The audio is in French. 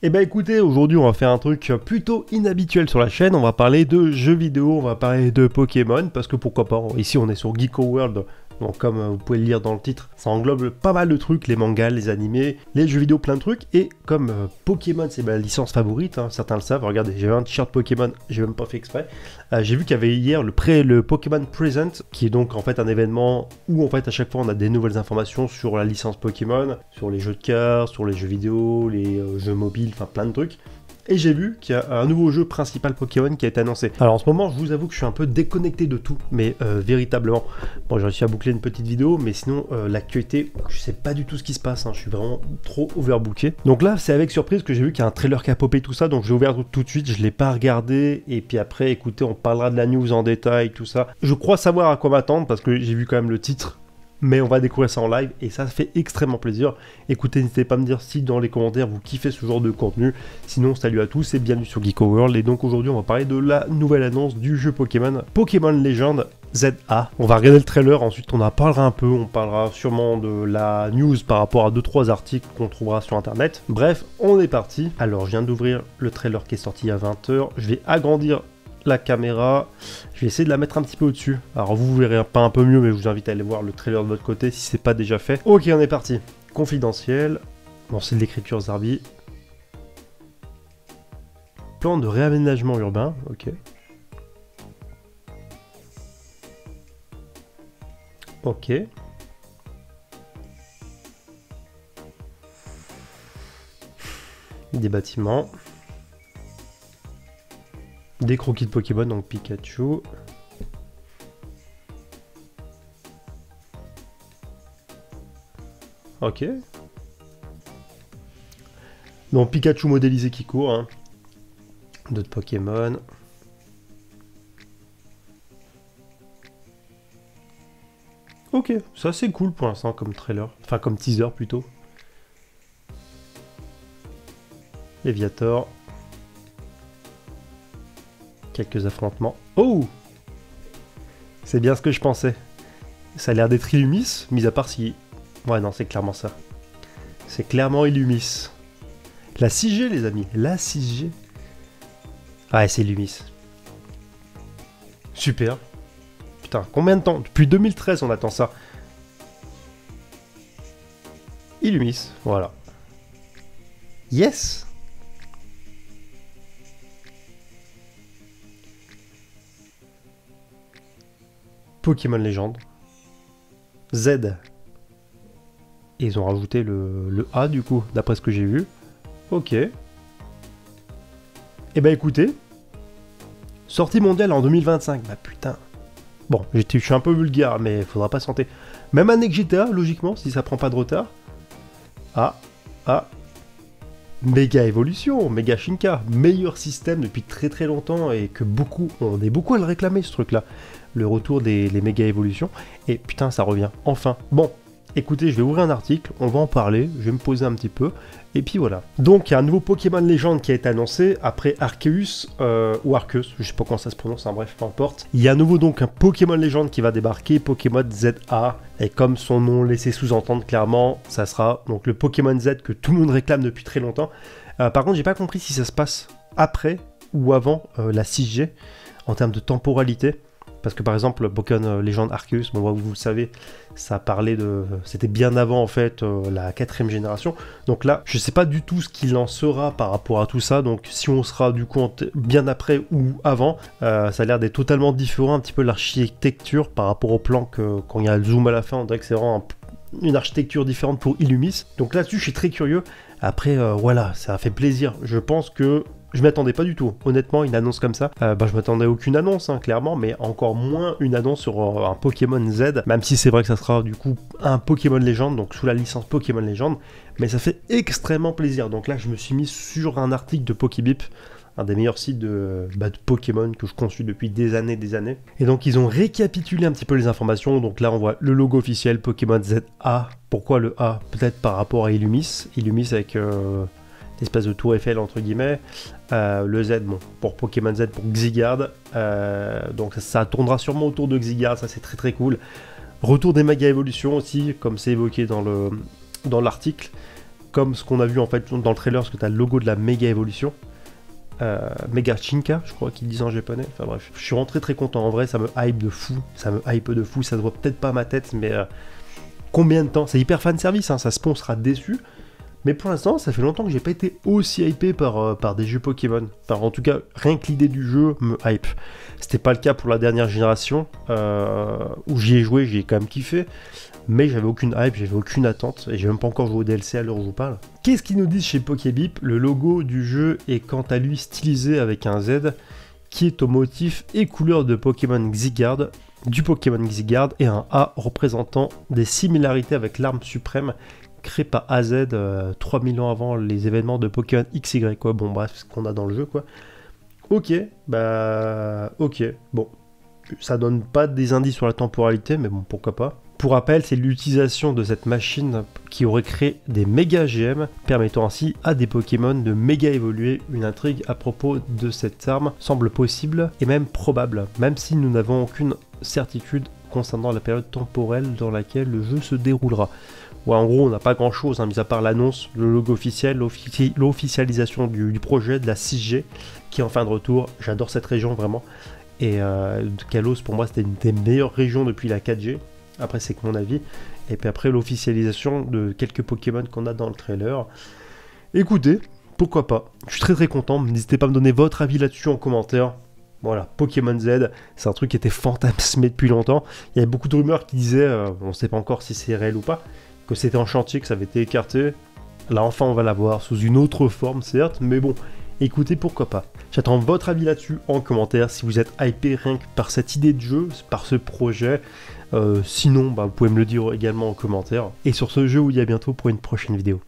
Eh ben écoutez, aujourd'hui on va faire un truc plutôt inhabituel sur la chaîne, on va parler de jeux vidéo, on va parler de Pokémon, parce que pourquoi pas, ici on est sur Geeko World, donc comme vous pouvez le lire dans le titre, ça englobe pas mal de trucs, les mangas, les animés, les jeux vidéo, plein de trucs, et comme Pokémon c'est ma licence favorite, hein, certains le savent, regardez, j'ai un t-shirt Pokémon, j'ai même pas fait exprès, j'ai vu qu'il y avait hier le Pokémon Present, qui est donc en fait un événement où en fait à chaque fois on a des nouvelles informations sur la licence Pokémon, sur les jeux de cartes, sur les jeux vidéo, les jeux mobiles, enfin plein de trucs. Et j'ai vu qu'il y a un nouveau jeu principal Pokémon qui a été annoncé. Alors en ce moment, je vous avoue que je suis un peu déconnecté de tout, mais véritablement. Bon, j'ai réussi à boucler une petite vidéo, mais sinon, l'actualité, je sais pas du tout ce qui se passe, hein. Je suis vraiment trop overbooké. Donc là, c'est avec surprise que j'ai vu qu'il y a un trailer qui a popé tout ça, donc j'ai ouvert tout de suite, je l'ai pas regardé, et puis après, écoutez, on parlera de la news en détail, tout ça. Je crois savoir à quoi m'attendre, parce que j'ai vu quand même le titre. Mais on va découvrir ça en live et ça fait extrêmement plaisir. Écoutez, n'hésitez pas à me dire si dans les commentaires vous kiffez ce genre de contenu. Sinon, salut à tous et bienvenue sur Geeko World. Et donc aujourd'hui, on va parler de la nouvelle annonce du jeu Pokémon, Pokémon Legend ZA. On va regarder le trailer, ensuite on en parlera un peu, on parlera sûrement de la news par rapport à 2-3 articles qu'on trouvera sur internet. Bref, on est parti. Alors, je viens d'ouvrir le trailer qui est sorti à 20h. Je vais agrandir la caméra, je vais essayer de la mettre un petit peu au-dessus. Alors vous verrez pas un peu mieux, mais je vous invite à aller voir le trailer de votre côté si c'est pas déjà fait. Ok, on est parti. Confidentiel. Bon, c'est de l'écriture Zarbi. Plan de réaménagement urbain. Ok. Ok. Des bâtiments. Des croquis de Pokémon, donc Pikachu. Ok. Donc Pikachu modélisé qui court. Hein. D'autres Pokémon. Ok, ça c'est cool pour l'instant comme trailer. Enfin comme teaser plutôt. Léviator. Quelques affrontements. Oh! C'est bien ce que je pensais. Ça a l'air d'être Illumis, mis à part si... Ouais, non, c'est clairement ça. C'est clairement Illumis. La 6G, les amis. La 6G. Ouais, c'est Illumis. Super. Putain, combien de temps? Depuis 2013, on attend ça. Illumis, voilà. Yes! Pokémon Legend. Z. Et ils ont rajouté le A du coup, d'après ce que j'ai vu. Ok. Et bah écoutez. Sortie mondiale en 2025. Bah putain. Bon, je suis un peu vulgaire, mais faudra pas santé. Même année que GTA, logiquement, si ça prend pas de retard. Ah. Méga évolution, méga Shinka, meilleur système depuis très très longtemps et que on est beaucoup à le réclamer ce truc là. Le retour des méga évolutions. Et putain, ça revient. Enfin. Bon, écoutez, je vais ouvrir un article, on va en parler, je vais me poser un petit peu. Et puis voilà. Donc, il y a un nouveau Pokémon Legend qui a été annoncé après Arceus, ou Arceus, je sais pas comment ça se prononce, hein, bref, peu importe. Il y a à nouveau donc un Pokémon Legend qui va débarquer, Pokémon ZA. Et comme son nom laissait sous-entendre clairement, ça sera donc le Pokémon Z que tout le monde réclame depuis très longtemps. Par contre, j'ai pas compris si ça se passe après ou avant la 6G, en termes de temporalité. Parce que par exemple, Pokémon Legend Arceus, bon, vous le savez, ça parlait de... C'était bien avant en fait la 4ème génération. Donc là, je sais pas du tout ce qu'il en sera par rapport à tout ça. Donc si on sera du coup bien après ou avant, ça a l'air d'être totalement différent un petit peu l'architecture par rapport au plan que quand il y a le zoom à la fin, on dirait que c'est vraiment une architecture différente pour Illumis. Donc là-dessus, je suis très curieux. Après, voilà, ça a fait plaisir. Je pense que... Je m'attendais pas du tout, honnêtement, une annonce comme ça, je m'attendais à aucune annonce, hein, clairement, mais encore moins une annonce sur un Pokémon Z, même si c'est vrai que ça sera du coup un Pokémon Legend, donc sous la licence Pokémon Legend, mais ça fait extrêmement plaisir. Donc là, je me suis mis sur un article de Pokébip, un des meilleurs sites de Pokémon que je consulte depuis des années. Et donc ils ont récapitulé un petit peu les informations, donc là on voit le logo officiel Pokémon ZA. Pourquoi le A? Peut-être par rapport à Illumis avec... espèce de tour Eiffel entre guillemets, le Z, bon, pour Pokémon Z, pour Xigarde, donc ça tournera sûrement autour de Xigarde, ça c'est très très cool. Retour des méga évolutions aussi, comme c'est évoqué dans l'article, comme ce qu'on a vu en fait dans le trailer, parce que tu as le logo de la Mega Evolution. Mega Shinka, je crois qu'ils disent en japonais. Enfin bref, je suis rentré très content. En vrai, ça me hype de fou. Ça se voit peut-être pas à ma tête, mais combien de temps? C'est hyper fan service, hein, ça se peut, on sera déçu. Mais pour l'instant, ça fait longtemps que j'ai pas été aussi hypé par des jeux Pokémon. Enfin, en tout cas, rien que l'idée du jeu me hype. C'était pas le cas pour la dernière génération, où j'y ai joué, j'ai quand même kiffé. Mais j'avais aucune hype, j'avais aucune attente, et j'ai même pas encore joué au DLC à l'heure où je vous parle. Qu'est-ce qu'ils nous disent chez Pokébip? Le logo du jeu est quant à lui stylisé avec un Z, qui est au motif et couleur de Pokémon Zygarde, du Pokémon Zygarde, et un A représentant des similarités avec l'arme suprême, créée par AZ 3000 ans avant les événements de Pokémon XY, quoi. Bon, bref, ce qu'on a dans le jeu, quoi. Ok, bon. Ça donne pas des indices sur la temporalité, mais bon, pourquoi pas. Pour rappel, c'est l'utilisation de cette machine qui aurait créé des méga GM, permettant ainsi à des Pokémon de méga évoluer. Une intrigue à propos de cette arme semble possible et même probable, même si nous n'avons aucune certitude concernant la période temporelle dans laquelle le jeu se déroulera. Ouais, en gros, on n'a pas grand chose, hein, mis à part l'annonce, le logo officiel, l'officialisation du projet de la 6G qui est en fin de retour. J'adore cette région vraiment. Et Kalos, pour moi, c'était une des meilleures régions depuis la 4G. Après, c'est que mon avis. Et puis après, l'officialisation de quelques Pokémon qu'on a dans le trailer. Écoutez, pourquoi pas. Je suis très très content. N'hésitez pas à me donner votre avis là-dessus en commentaire. Voilà, Pokémon Z, c'est un truc qui était fantasmé depuis longtemps. Il y avait beaucoup de rumeurs qui disaient, on ne sait pas encore si c'est réel ou pas, que c'était en chantier, que ça avait été écarté. Là, enfin, on va l'avoir sous une autre forme, certes, mais bon. Écoutez, pourquoi pas. J'attends votre avis là-dessus en commentaire, si vous êtes hypé rien que par cette idée de jeu, par ce projet. Sinon, vous pouvez me le dire également en commentaire. Et sur ce, je vous dis à bientôt pour une prochaine vidéo.